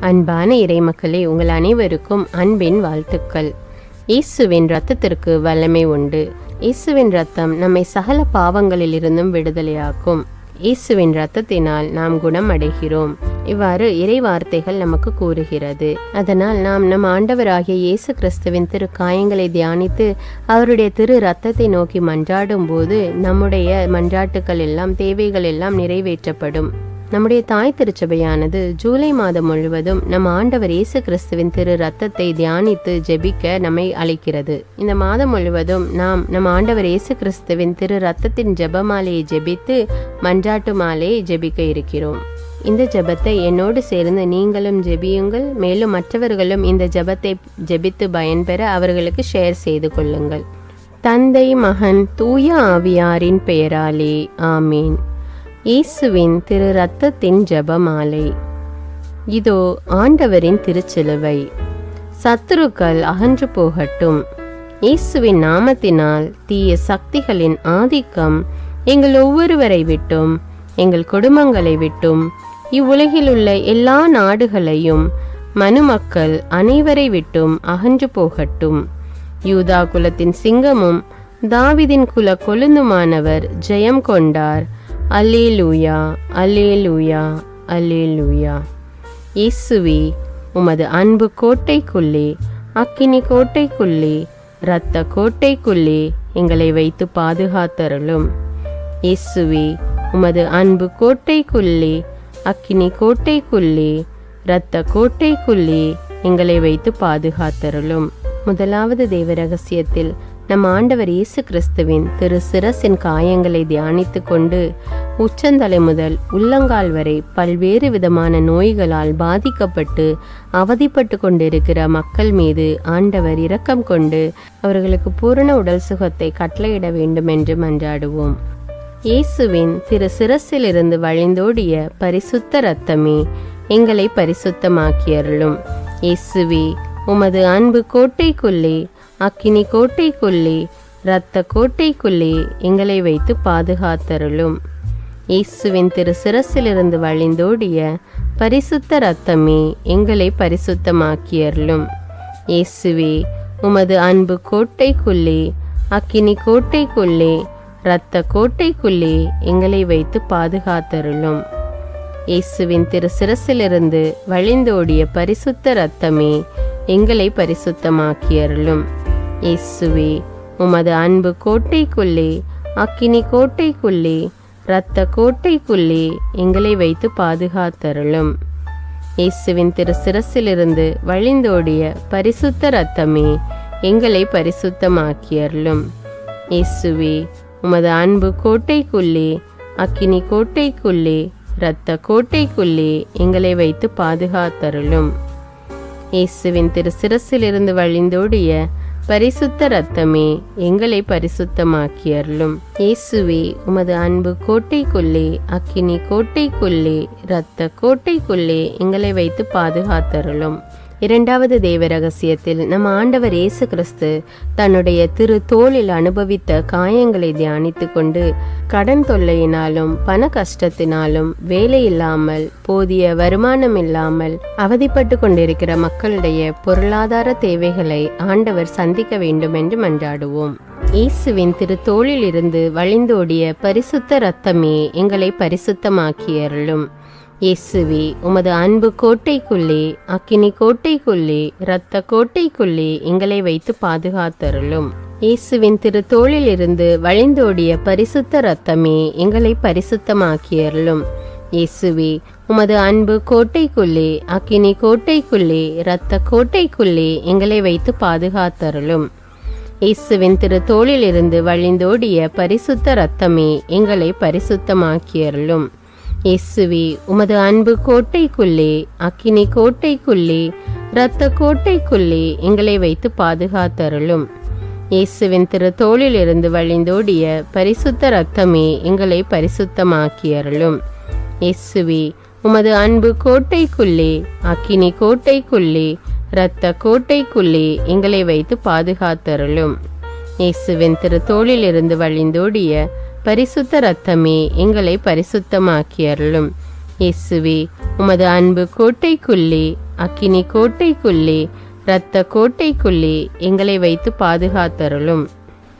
அன்பான இறைமக்களே, உங்கள் அனைவருக்கும் அன்பின் வாழ்த்துக்கள். இயேசுவின் இரத்தத்திற்கு வல்லமை உண்டு. இயேசுவின் இரத்தம் நம்மை சகல பாவங்களிலிருந்தும் விடுதலையாக்கும். இயேசுவின் இரத்தத்தினால் நாம் குணம் அடைகிறோம். இவ்வாறு இறை வார்த்தைகள் நமக்கு கூறுகிறது. அதனால் நாம் நம் ஆண்டவராகிய இயேசு கிறிஸ்துவின் திரு காயங்களை தியானித்து அவருடைய திரு இரத்தத்தை நோக்கி மன்றாடும் போது நம்முடைய மன்றாட்டுக்கள் எல்லாம், தேவைகள் எல்லாம் நிறைவேற்றப்படும். நம்முடைய தாய் திருச்சபையானது ஜூலை மாதம் முழுவதும் நம் ஆண்டவர் இயேசு கிறிஸ்துவின் திரு இரத்தத்தை தியானித்து ஜெபிக்க நம்மை அழைக்கிறது. இந்த மாதம் முழுவதும் நாம் நம் ஆண்டவர் இயேசு கிறிஸ்துவின் திரு இரத்தத்தின் ஜெபமாலையை ஜெபித்து மன்றாட்டு மாலையை ஜெபிக்க இருக்கிறோம். இந்த ஜெபத்தை என்னோடு சேர்ந்து நீங்களும் ஜெபியுங்கள். மேலும் மற்றவர்களும் இந்த ஜெபத்தை ஜெபித்து பயன்பெற அவர்களுக்கு ஷேர் செய்து கொள்ளுங்கள். தந்தை, மகன், தூய ஆவியாரின் பெயராலே ஆமீன். இயேசுவின் திரு இரத்தத்தின் ஜெபமாலை. இதோ ஆண்டவரின் திருச்சிலுவை. சத்துருக்கள் அகன்று போகட்டும். இயேசுவின் நாமத்தினால் தீய சக்திகளின் ஆதிக்கம் எங்கள் ஒவ்வொருவரை விட்டும், எங்கள் குடும்பங்களை விட்டும், இவ்வுலகில் உள்ள எல்லா நாடுகளையும் மனுமக்கள் அனைவரை விட்டும் அகன்று போகட்டும். யூதா குலத்தின் சிங்கமும் தாவிதின் குல கொழுந்துமானவர் ஜெயம் கொண்டார். அல்லேலூயா, அல்லேலூயா, அல்லேலூயா. இயேசுவே, உமது அன்பு கோட்டைக்குள்ளே, அக்கினி கோட்டைக்குள்ளே, இரத்த கோட்டைக்குள்ளே எங்களை வைத்து பாதுகாத்தருளும். இயேசுவே, உமது அன்பு கோட்டைக்குள்ளே, அக்கினி கோட்டைக்குள்ளே, இரத்த கோட்டைக்குள்ளே எங்களை வைத்து பாதுகாத்தருளும். முதலாவது தேவ ரகசியத்தில் நம் ஆண்டவர் இயேசு கிறிஸ்துவின் திரு சிரசின் காயங்களை தியானித்து கொண்டு உச்சந்தலை முதல் உள்ளங்கால் வரை பல்வேறு விதமான நோய்களால் பாதிக்கப்பட்டு அவதிப்பட்டு கொண்டிருக்கிற மக்கள் மீது ஆண்டவர் இரக்கம் கொண்டு அவர்களுக்கு பூரண உடல் சுகத்தை கட்டளையிட வேண்டும் என்று மன்றாடுவோம். இயேசுவின் திரு சிரசிலிருந்து வழிந்தோடிய பரிசுத்த இரத்தமே எங்களை பரிசுத்தமாக்கியருளும். இயேசுவே, உமது அன்பு கோட்டைக்குள்ளே, அக்கினி கோட்டைக்குள்ளே, இரத்த கோட்டைக்குள்ளே எங்களை வைத்து பாதுகாத்தருளும். இயேசுவின் திரு சிரசிலிருந்து வழிந்தோடிய பரிசுத்த இரத்தமே எங்களை பரிசுத்தமாக்கியருளும். இயேசுவே, உமது அன்பு கோட்டைக்குள்ளே, அக்கினி கோட்டைக்குள்ளே, இரத்த கோட்டைக்குள்ளே எங்களை வைத்து பாதுகாத்தருளும். இயேசுவின் திரு சிரசிலிருந்து வழிந்தோடிய பரிசுத்த இரத்தமே எங்களை பரிசுத்தமாக்கியருளும். இயேசுவே, உமது அன்பு கோட்டைக்குள்ளே, அக்கினி கோட்டைக்குள்ளே, இரத்த கோட்டைக்குள்ளே எங்களை வைத்து பாதுகாத்தருளும். இயேசுவின் திரு சிரசிலிருந்து வழிந்தோடிய பரிசுத்த இரத்தமே எங்களை பரிசுத்தமாக்கியருளும். இயேசுவே, உமது அன்பு கோட்டைக்குள்ளே, அக்கினி கோட்டைக்குள்ளே, இரத்த கோட்டைக்குள்ளே எங்களை வைத்து பாதுகாத்தருளும். இயேசுவின் திரு சிரசிலிருந்து வழிந்தோடிய பரிசுத்த இரத்தமே எங்களை பரிசுத்தமாக்கியருளும். இயேசுவே, உமது அன்பு கோட்டைக்குள்ளே, அக்கினி கோட்டைக்குள்ளே, இரத்த கோட்டைக்குள்ளே எங்களை வைத்து பாதுகாத்தருளும். இரண்டாவது தேவ ரகசியத்தில் நம் ஆண்டவர் இயேசு கிறிஸ்து தன்னுடைய திரு தோளில் அனுபவித்த காயங்களை தியானித்து கொண்டு கடன் தொல்லையினாலும் பண கஷ்டத்தினாலும் வேலை இல்லாமல் போதிய வருமானம் இல்லாமல் அவதிப்பட்டு கொண்டிருக்கிற மக்களுடைய பொருளாதார தேவைகளை ஆண்டவர் சந்திக்க வேண்டும் என்று மன்றாடுவோம். இயேசுவின் திரு தோளில் இருந்து வழிந்தோடிய பரிசுத்த இரத்தமே எங்களை பரிசுத்தமாக்கியருளும். இயேசுவே, உமது அன்பு கோட்டைக்குள்ளே, அக்கினி கோட்டைக்குள்ளே, இரத்த கோட்டைக்குள்ளே எங்களை வைத்து பாதுகாத்தருளும். இயேசுவின் திரு தோளில் இருந்து வழிந்தோடிய பரிசுத்த இரத்தமே எங்களை பரிசுத்தமாக்கியருளும். இயேசுவே, உமது அன்பு கோட்டைக்குள்ளே, அக்கினி கோட்டைக்குள்ளே, இரத்த கோட்டைக்குள்ளே எங்களை வைத்து பாதுகாத்தருளும். இயேசுவின் திரு தோளில் இருந்து வழிந்தோடிய பரிசுத்த இரத்தமே எங்களை பரிசுத்தமாக்கியருளும். இயேசுவே, உமது அன்பு கோட்டைக்குள்ளே, அக்கினி கோட்டைக்குள்ளே, இரத்த கோட்டைக்குள்ளே எங்களை வைத்து பாதுகாத்தருளும். இயேசுவின் திரு தோளில் இருந்து வழிந்தோடிய பரிசுத்த இரத்தமே எங்களை பரிசுத்தமாக்கியருளும். இயேசுவே, உமது அன்பு கோட்டைக்குள்ளே, அக்கினி கோட்டைக்குள்ளே, இரத்த கோட்டைக்குள்ளே எங்களை வைத்து பாதுகாத்தருளும். இயேசுவின் திரு தோளில் இருந்து வழிந்தோடிய பரிசுத்த இரத்தமே எங்களை பரிசுத்தமாக்கியருளும். இயேசுவே, உமது அன்பு கோட்டைக்குள்ளே, அக்கினி கோட்டைக்குள்ளே, இரத்த கோட்டைக்குள்ளே எங்களை வைத்து பாதுகாத்தருளும்.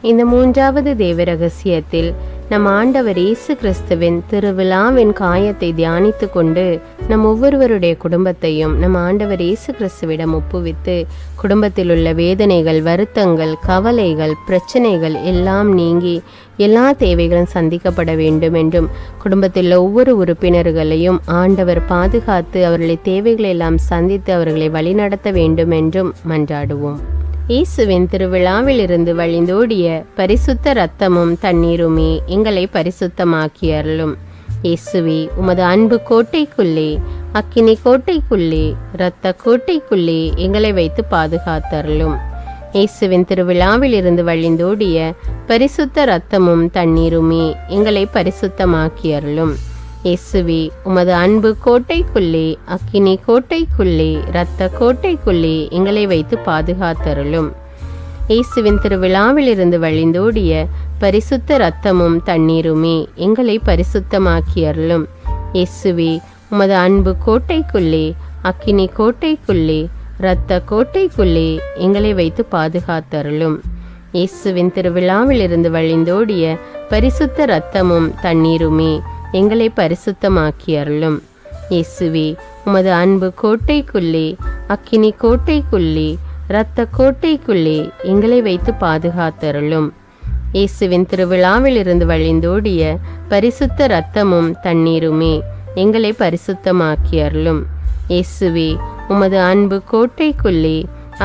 இந்த மூன்றாவது தேவ ரகசியத்தில் நம் ஆண்டவர் இயேசு கிறிஸ்துவின் திருவிழாவின் காயத்தை தியானித்து கொண்டு நம் ஒவ்வொருவருடைய குடும்பத்தையும் நம் ஆண்டவர் இயேசு கிறிஸ்துவிடம் ஒப்புவித்து குடும்பத்தில் உள்ள வேதனைகள், வருத்தங்கள், கவலைகள், பிரச்சனைகள் எல்லாம் நீங்கி எல்லா தேவைகளும் சந்திக்கப்பட வேண்டும் என்றும், குடும்பத்தில் உள்ள ஒவ்வொரு உறுப்பினர்களையும் ஆண்டவர் பாதுகாத்து அவர்களை தேவைகளை எல்லாம் சந்தித்து அவர்களை வழிநடத்த வேண்டும் என்றும் மன்றாடுவோம். இயேசுவின் திருவிழாவிலிருந்து வழிந்தோடிய பரிசுத்த இரத்தமும் தண்ணீருமே எங்களை பரிசுத்தமாக்கி அருளும். இயேசுவே, உமது அன்பு கோட்டைக்குள்ளே, அக்கினி கோட்டைக்குள்ளே, இரத்த கோட்டைக்குள்ளே எங்களை வைத்து பாதுகாத்தருளும். இயேசுவின் திருவிழாவிலிருந்து வழிந்தோடிய பரிசுத்த இரத்தமும் தண்ணீருமே எங்களை பரிசுத்தமாக்கி அருளும். இயேசுவே, உமது அன்பு கோட்டைக்குள்ளே, அக்கினி கோட்டைக்குள்ளே, இரத்த கோட்டைக்குள்ளே எங்களை வைத்து பாதுகாத்தருளும். இயேசுவின் திருவிழாவிலிருந்து வழிந்தோடிய பரிசுத்த இரத்தமும் தண்ணீருமே எங்களை பரிசுத்தமாக்கி அருளும். இயேசுவே, உமது அன்பு கோட்டைக்குள்ளே, அக்கினி கோட்டைக்குள்ளே, இரத்த கோட்டைக்குள்ளே எங்களை வைத்து பாதுகாத்தருளும். இயேசுவின் திருவிழாவிலிருந்து வழிந்தோடிய பரிசுத்த இரத்தமும் தண்ணீருமே எங்களை பரிசுத்தமாக்கி அருளும். இயேசுவே, உமது அன்பு கோட்டைக்குள்ளே, அக்கினி கோட்டைக்குள்ளே, இரத்த கோட்டைக்குள்ளே எங்களை வைத்து பாதுகாத்தருளும். இயேசுவின் திருவிழாவிலிருந்து வழிந்தோடிய பரிசுத்த இரத்தமும் தண்ணீருமே எங்களை பரிசுத்தமாக்கி அருளும். இயேசுவே, உமது அன்பு கோட்டைக்குள்ளே,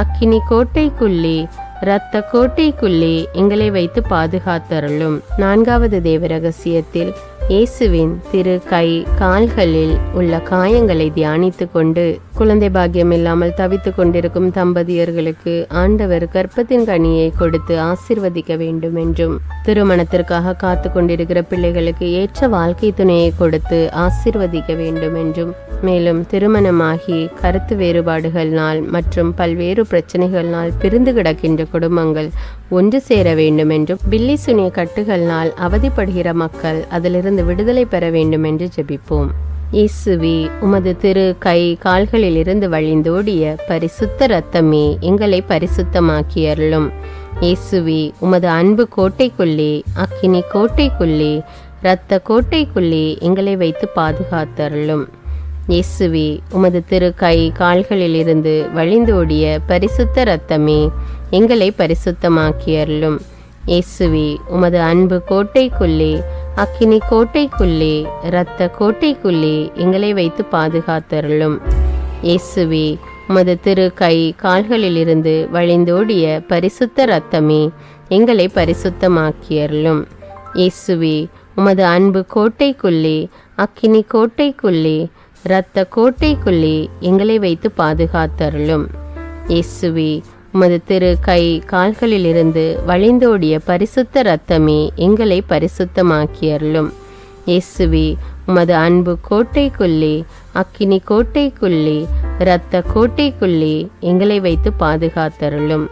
அக்கினி கோட்டைக்குள்ளே, இரத்த கோட்டைக்குள்ளே எங்களை வைத்து பாதுகாத்தருளும். நான்காவது தேவ ரகசியத்தில் இயேசுவின் திரு கை கால்களில் உள்ள காயங்களை தியானித்து கொண்டு குழந்தை பாக்கியம் இல்லாமல் தவித்து கொண்டிருக்கும் தம்பதியர்களுக்கு ஆண்டவர் கர்ப்பத்தின் கனியை கொடுத்து ஆசீர்வதிக்க வேண்டும் என்றும், திருமணத்திற்காக காத்து கொண்டிருக்கிற பிள்ளைகளுக்கு ஏற்ற வாழ்க்கை துணையை கொடுத்து ஆசீர்வதிக்க வேண்டும் என்றும், மேலும் திருமணமாகி கருத்து வேறுபாடுகளினால் மற்றும் பல்வேறு பிரச்சனைகளினால் பிரிந்து கிடக்கின்ற குடும்பங்கள் ஒன்று சேர வேண்டும் என்றும், பில்லி சுனிய கட்டுகளினால் அவதிப்படுகிற மக்கள் அதிலிருந்து விடுதலை பெற வேண்டும் என்று ஜெபிப்போம். இயேசுவே, உமது திரு கை கால்களில் இருந்து வழிந்தோடிய பரிசுத்த இரத்தமே எங்களை பரிசுத்தமாக்கி அருளும். இயேசுவே, உமது அன்பு கோட்டைக்குள்ளே, அக்கினி கோட்டைக்குள்ளே, இரத்த கோட்டைக்குள்ளே எங்களை வைத்து பாதுகாத்தருளும். இயேசுவே, உமது திரு கை கால்களில் இருந்து வழிந்தோடிய பரிசுத்த இரத்தமே எங்களை பரிசுத்தமாக்கி அருளும். இயேசுவே, உமது அன்பு கோட்டைக்குள்ளே, அக்கினி கோட்டைக்குள்ளே, இரத்த கோட்டைக்குள்ளே எங்களை வைத்து பாதுகாத்தருளும். இயேசுவே, உமது திரு கை கால்களில் இருந்து வழிந்தோடிய பரிசுத்த இரத்தமே எங்களை பரிசுத்தமாக்கி அருளும். இயேசுவே, உமது அன்பு கோட்டைக்குள்ளே, அக்கினி கோட்டைக்குள்ளே, இரத்த கோட்டைக்குள்ளே எங்களை வைத்து பாதுகாத்தருளும். இயேசுவே, உமது திரு கை கால்களில் இருந்து வழிந்தோடிய பரிசுத்த இரத்தமே எங்களை பரிசுத்தமாக்கி அருளும். இயேசுவே, உமது அன்பு கோட்டைக்குள்ளே, அக்கினி கோட்டைக்குள்ளே, இரத்த கோட்டைக்குள்ளே எங்களை வைத்து பாதுகாத்தருளும்.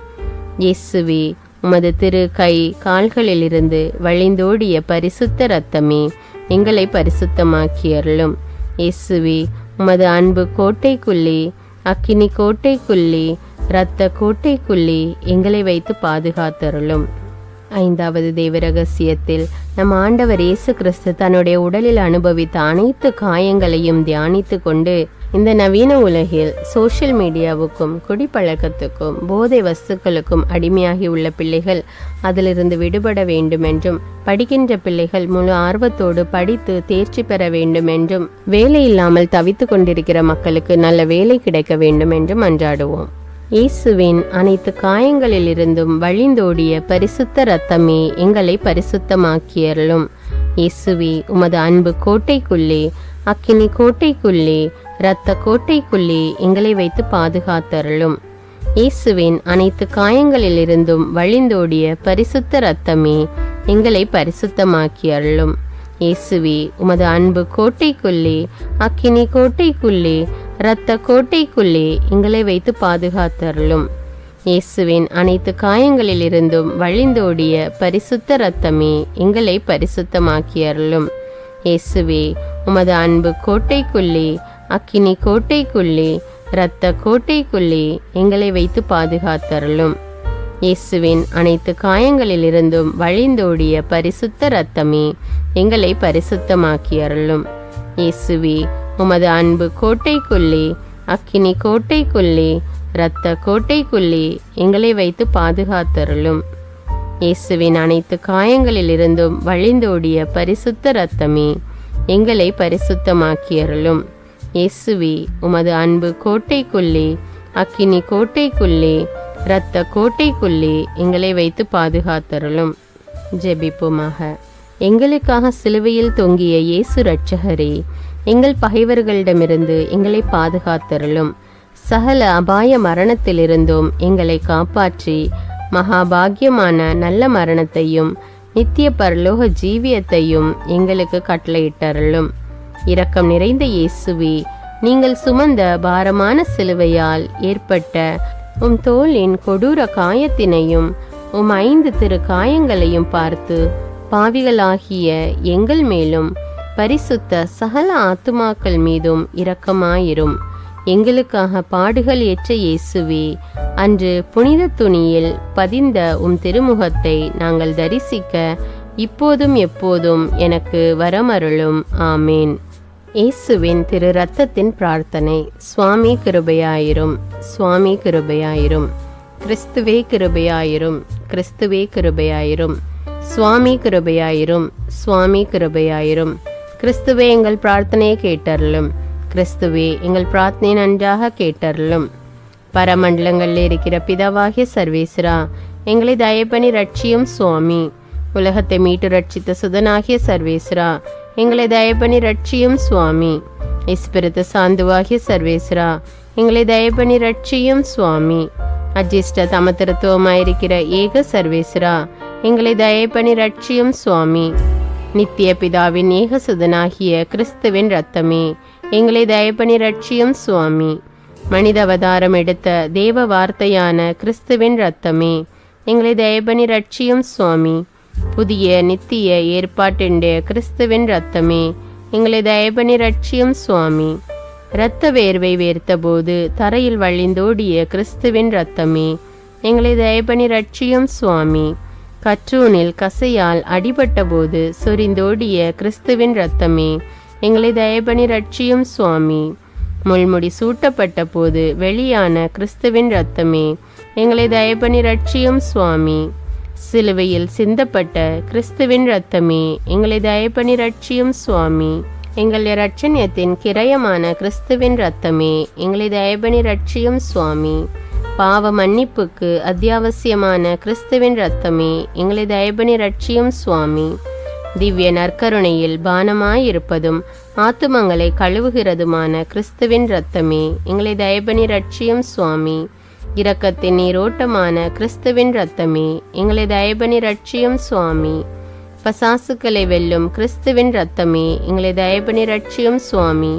இயேசுவே, உமது திரு கை கால்களில் இருந்து வழிந்தோடிய பரிசுத்த இரத்தமே எங்களை பரிசுத்தமாக்கி அருளும். இயேசுவே, உமது அன்பு கோட்டைக்குள்ளே, அக்கினி கோட்டைக்குள்ளே, இரத்த கோட்டைக்குள்ளே எங்களை வைத்து பாதுகாத்தருளும். ஐந்தாவது தேவ ரகசியத்தில் நம் ஆண்டவர் இயேசு கிறிஸ்து தன்னுடைய உடலில் அனுபவித்த அனைத்து காயங்களையும் தியானித்து கொண்டு இந்த நவீன உலகில் சோஷியல் மீடியாவுக்கும் குடிப்பழக்கத்துக்கும் போதை வஸ்துக்களுக்கும் அடிமையாகி உள்ள பிள்ளைகள் அதிலிருந்து விடுபட வேண்டும் என்றும், படிக்கின்ற பிள்ளைகள் முழு ஆர்வத்தோடு படித்து தேர்ச்சி பெற வேண்டும் என்றும், வேலை இல்லாமல் தவித்து கொண்டிருக்கிற மக்களுக்கு நல்ல வேலை கிடைக்க வேண்டும் என்றும் அன்றாடுவோம். இயேசுவின் அனைத்து காயங்களிலிருந்தும் வழிந்தோடிய பரிசுத்த இரத்தமே எங்களை பரிசுத்தமாக்கி அருளும். இயேசுவே, உமது அன்பு கோட்டைக்குள்ளே, அக்கினி கோட்டைக்குள்ளே, இரத்த கோட்டைக்குள்ளே எங்களை வைத்து பாதுகாத்தருளும். இயேசுவின் அனைத்து காயங்களிலிருந்தும் வழிந்தோடிய பரிசுத்த இரத்தமே எங்களை பரிசுத்தமாக்கி அருளும். இயேசுவே, உமது அன்பு கோட்டைக்குள்ளே, அக்கினி கோட்டைக்குள்ளே, இரத்த கோட்டைக்குள்ளே எங்களை வைத்து பாதுகாத்தருளும். இயேசுவின் அனைத்து காயங்களிலிருந்தும் வழிந்தோடிய பரிசுத்த இரத்தமே எங்களை பரிசுத்தமாக்கி அருளும். இயேசுவே, உமது அன்பு கோட்டைக்குள்ளே, அக்கினி கோட்டைக்குள்ளே, இரத்த கோட்டைக்குள்ளே எங்களை வைத்து பாதுகாத்தருளும். இயேசுவின் அனைத்து காயங்களிலிருந்தும் வழிந்தோடிய பரிசுத்த இரத்தமே எங்களை பரிசுத்தமாக்கி அருளும். இயேசுவே, உமது அன்பு கோட்டைக்குள்ளே, அக்கினி கோட்டைக்குள்ளே, இரத்த கோட்டைக்குள்ளே எங்களை வைத்து பாதுகாத்தருளும். இயேசுவின் அனைத்து காயங்களிலிருந்தும் வழிந்தோடிய பரிசுத்த இரத்தமே எங்களை பரிசுத்தமாக்கி அருளும். இயேசுவே, உமது அன்பு கோட்டைக்குள்ளே, அக்கினி கோட்டைக்குள்ளே, இரத்த கோட்டைக்குள்ளே எங்களை வைத்து பாதுகாத்தருளும். ஜெபிப்போமாக. எங்களுக்காக சிலுவையில் தொங்கிய இயேசு இரட்சகரே, எங்கள் பகைவர்களிடமிருந்து எங்களை பாதுகாத்தருளும். சகல அபாய மரணத்திலிருந்தும் எங்களை காப்பாற்றி மகாபாகியமான நல்ல மரணத்தையும் நித்திய பரலோக ஜீவியத்தையும் எங்களுக்கு கட்டளையிட்டருளும். இரக்கம் நிறைந்த இயேசுவே, நீங்கள் சுமந்த பாரமான சிலுவையால் ஏற்பட்ட உம் தோளின் கொடூர காயத்தினையும் உம் 5 திரு காயங்களையும் பார்த்து பாவிகளாகிய எங்கள் மேலும் பரிசுத்த சகல ஆத்துமாக்கள் மீதும் இரக்கமாயிரும். எங்களுக்காக பாடுகள் ஏற்ற இயேசுவே, அன்று புனித துணியில் பதிந்த உம் திருமுகத்தை நாங்கள் தரிசிக்க இப்போதும் எப்போதும் எனக்கு வரமருளும். ஆமேன். இயேசுவின் திரு இரத்தத்தின் பிரார்த்தனை. சுவாமி கிருபையாயிரும், சுவாமி கிருபையாயிரும். கிறிஸ்துவே கிருபையாயிரும், கிறிஸ்துவே கிருபையாயிரும். சுவாமி கிருபையாயிரும், சுவாமி கிருபையாயிரும். கிறிஸ்துவே, எங்கள் பிரார்த்தனையை கேட்டருளும். கிறிஸ்துவே, எங்கள் பிரார்த்தனை நன்றாக கேட்டருளும். பரமண்டலங்களில் இருக்கிற பிதாவாகிய சர்வேஸ்வரா, எங்களை தயப்பணி ரட்சியும் சுவாமி. உலகத்தை மீட்டு ரட்சித்த சுதனாகிய சர்வேஸ்வரா, எங்களை தயப்பணி ரட்சியும் சுவாமி. இஸ்பிரித்து சாந்துவாகிய சர்வேஸ்வரா, எங்களை தயப்பணி ரட்சியும் சுவாமி. அஜிஷ்ட தமத்திருத்துவமாயிருக்கிற ஏக சர்வேஸ்வரா, எங்களை தயப்பணி ரட்சியும் சுவாமி. நித்திய பிதாவின் ஏக சுதனாகிய கிறிஸ்துவின் இரத்தமே எங்களை தயப்பணி ரட்சியும் சுவாமி. மனித அவதாரம் எடுத்த தேவ வார்த்தையான கிறிஸ்துவின் இரத்தமே எங்களை தயப்பணி ரட்சியும் சுவாமி. புதிய நித்திய ஏற்பாட்டிൻ്റെ கிறிஸ்துவின் இரத்தமே எங்களை தயப்பணி ரட்சியும் சுவாமி. இரத்த வேர்வை வேர்த்தபோது தரையில் வழிந்தோடிய கிறிஸ்துவின் இரத்தமே எங்களை தயப்பணி ரட்சியும் சுவாமி. கற்றூனில் கசையால் அடிபட்ட போது சொரிந்தோடிய கிறிஸ்துவின் இரத்தமே எங்களை தயப்பணி ரட்சியும் சுவாமி. முள்முடி சூட்டப்பட்ட போது வெளியான கிறிஸ்துவின் இரத்தமே எங்களை தயப்பணி ரட்சியும் சுவாமி. சிலுவையில் சிந்தப்பட்ட கிறிஸ்துவின் இரத்தமே எங்களை தயப்பணி ரட்சியும் சுவாமி. எங்கள் இரட்சணியத்தின் கிரயமான கிறிஸ்துவின் இரத்தமே எங்களை தயப்பணி ரட்சியும் சுவாமி. பாவ மன்னிப்புக்கு அத்தியாவசியமான கிறிஸ்துவின் இரத்தமே எங்களை தயப்பணி ரட்சியும் சுவாமி. திவ்ய நற்கருணையில் பானமாயிருப்பதும் ஆத்துமங்களை கழுவுகிறதுமான கிறிஸ்துவின் இரத்தமே எங்களை தயப்பணி ரட்சியும் சுவாமி. இரக்கத்தின் நீரோட்டமான கிறிஸ்துவின் இரத்தமே எங்களை தயப்பணி ரட்சியும் சுவாமி. பசாசுக்களை வெல்லும் கிறிஸ்துவின் இரத்தமே எங்களை தயப்பணி ரட்சியும் சுவாமி.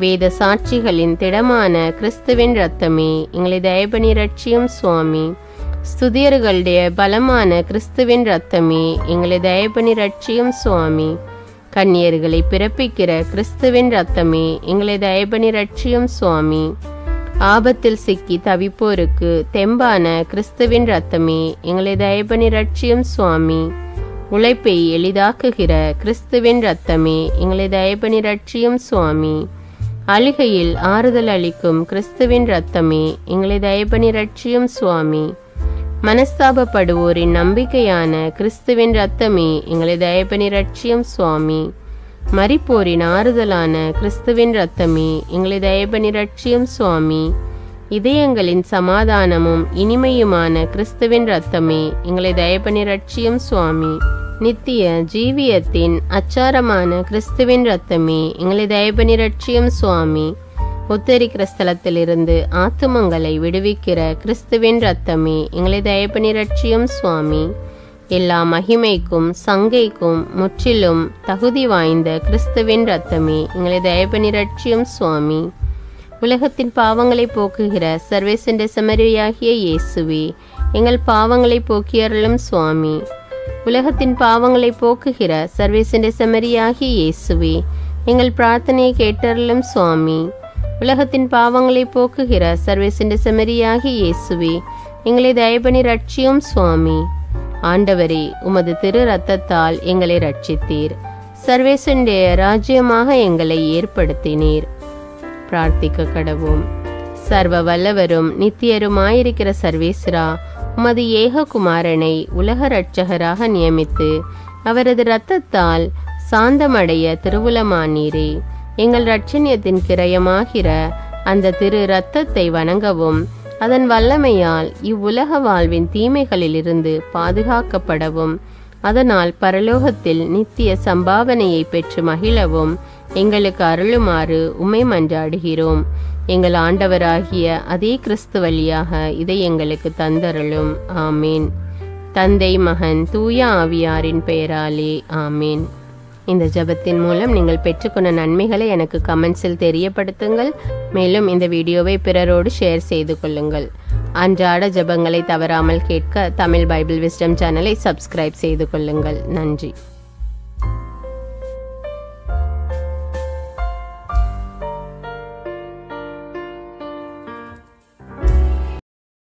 வேத சாட்சிகளின் திடமான கிறிஸ்துவின் இரத்தமே எங்களை தயப்பணி ரட்சியும் சுவாமி. ஸ்துதியர்களுடைய பலமான கிறிஸ்துவின் இரத்தமே எங்களை தயப்பணி ரட்சியும் சுவாமி. கன்னியர்களை பிறப்பிக்கிற கிறிஸ்துவின் இரத்தமே எங்களை தயப்பணி ரட்சியும் சுவாமி. ஆபத்தில் சிக்கி தவிப்போருக்கு தெம்பான கிறிஸ்துவின் இரத்தமே எங்களை தயப்பணி ரட்சியும் சுவாமி. உழைப்பை எளிதாக்குகிற கிறிஸ்துவின் இரத்தமே எங்களை தயப்பணி ரட்சியும் சுவாமி. அழுகையில் ஆறுதல் அளிக்கும் கிறிஸ்துவின் இரத்தமே எங்களை தயப்பணி ரட்சியும் சுவாமி. மனஸ்தாபப்படுவோரின் நம்பிக்கையான கிறிஸ்துவின் இரத்தமே எங்களை தயப்பணி ரட்சியும் சுவாமி. மரிப்போரின் ஆறுதலான கிறிஸ்துவின் இரத்தமே எங்களை தயப்பணி ரட்சியும் சுவாமி. இதயங்களின் சமாதானமும் இனிமையுமான கிறிஸ்துவின் இரத்தமே எங்களை தயப்பணி ரட்சியும் சுவாமி. நித்திய ஜீவியத்தின் அச்சாரமான கிறிஸ்துவின் இரத்தமே எங்களை தயப்பணி ரட்சியும் சுவாமி. உத்தரிக்கிற ஸ்தலத்திலிருந்து ஆத்துமங்களை விடுவிக்கிற கிறிஸ்துவின் இரத்தமே எங்களை தயப்பணி ரட்சியும் சுவாமி. எல்லா மகிமைக்கும் சங்கைக்கும் முற்றிலும் தகுதி வாய்ந்த கிறிஸ்துவின் இரத்தமே எங்களை தயப்பணி ரட்சியும் சுவாமி. உலகத்தின் பாவங்களை போக்குகிற சர்வேசண்ட செம்மறியாகிய இயேசுவே, எங்கள் பாவங்களை போக்கியருளும் சுவாமி. உலகத்தின் பாவங்களை போக்குகிற சர்வேசண்ட செம்மறியாகிய இயேசுவே, எங்கள் பிரார்த்தனையை கேட்டருளும் சுவாமி. உலகத்தின் பாவங்களை போக்குகிற சர்வேசின் செமரியாகி இயேசுவே, எங்களை தயபனி ரட்சியும் சுவாமி. ஆண்டவரே, உமது திரு இரத்தத்தால் எங்களை ரட்சித்தீர். சர்வேசுடைய ராஜ்யமாக எங்களை ஏற்படுத்தினீர். பிரார்த்திக்க கடவோம். சர்வ வல்லவரும் நித்தியருமாயிருக்கிற சர்வேஸ்வரா, உமது ஏககுமாரனை உலக இரட்சகராக நியமித்து அவரது இரத்தத்தால் சாந்தமடைய திருவுளமானீரே. எங்கள் இரட்சணியத்தின் கிரயமாகிற அந்த திரு இரத்தத்தை வணங்கவும் அதன் வல்லமையால் இவ்வுலக வாழ்வின் தீமைகளிலிருந்து பாதுகாக்கப்படவும் அதனால் பரலோகத்தில் நித்திய சம்பாவனையை பெற்று மகிழவும் எங்களுக்கு அருளுமாறு உம்மை மன்றாடுகிறோம். எங்கள் ஆண்டவராகிய அதே கிறிஸ்து வழியாக இதை எங்களுக்கு தந்தருளும். ஆமீன். தந்தை, மகன், தூய ஆவியாரின் பெயராலே ஆமீன். இந்த ஜெபத்தின் மூலம் நீங்கள் பெற்றுக்கொண்ட நன்மைகளை எனக்கு கமெண்ட்ஸில் தெரியப்படுத்துங்கள். மேலும் இந்த வீடியோவை பிறரோடு ஷேர் செய்து கொள்ளுங்கள். அன்றாட ஜெபங்களை தவறாமல் கேட்க தமிழ் பைபிள் விஸ்டம் சேனலை சப்ஸ்கிரைப் செய்து கொள்ளுங்கள். நன்றி.